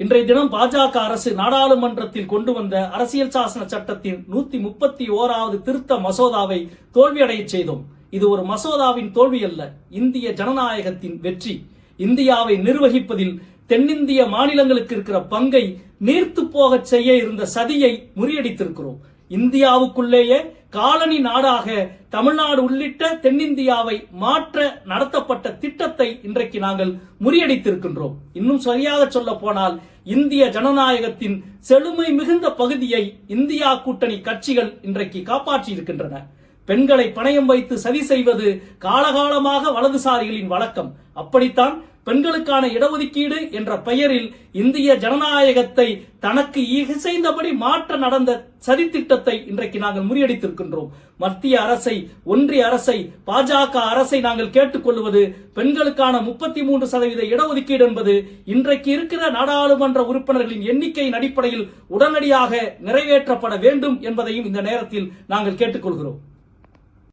இன்றைய தினம் பாஜக அரசு நாடாளுமன்றத்தில் கொண்டு வந்த அரசியல் சாசன சட்டத்தின் 131வது திருத்த மசோதாவை தோல்வியடைய செய்தோம். இது ஒரு மசோதாவின் தோல்வி அல்ல, இந்திய ஜனநாயகத்தின் வெற்றி. இந்தியாவை நிர்வகிப்பதில் தென்னிந்திய மாநிலங்களுக்கு இருக்கிற பங்கை நீர்த்து போக செய்ய இருந்த சதியை முறியடித்திருக்கிறோம். இந்தியாவுக்குள்ளேயே காலனி நாடாக தமிழ்நாடு உள்ளிட்ட தென்னிந்தியாவை மாற்ற நடத்தப்பட்ட திட்டத்தை இன்றைக்கு நாங்கள் முறியடித்திருக்கின்றோம். இன்னும் சரியாக சொல்ல போனால் இந்திய ஜனநாயகத்தின் செழுமை மிகுந்த பகுதியை இந்தியா கூட்டணி கட்சிகள் இன்றைக்கு காப்பாற்றி இருக்கின்றன. பெண்களை பணயம் வைத்து சதி செய்வது காலகாலமாக வலதுசாரிகளின் வழக்கம். அப்படித்தான் பெண்களுக்கான இடஒதுக்கீடு என்ற பெயரில் இந்திய ஜனநாயகத்தை தனக்கு இசைந்தபடி மாற்ற நடந்த சதி திட்டத்தை இன்றைக்கு நாங்கள் முறியடித்திருக்கின்றோம். மத்திய அரசை, ஒன்றிய அரசை, பாஜக அரசை நாங்கள் கேட்டுக்கொள்வது பெண்களுக்கான 33% இடஒதுக்கீடு என்பது இன்றைக்கு இருக்கிற நாடாளுமன்ற உறுப்பினர்களின் எண்ணிக்கையின் அடிப்படையில் உடனடியாக நிறைவேற்றப்பட வேண்டும் என்பதையும் இந்த நேரத்தில் நாங்கள் கேட்டுக்கொள்கிறோம்.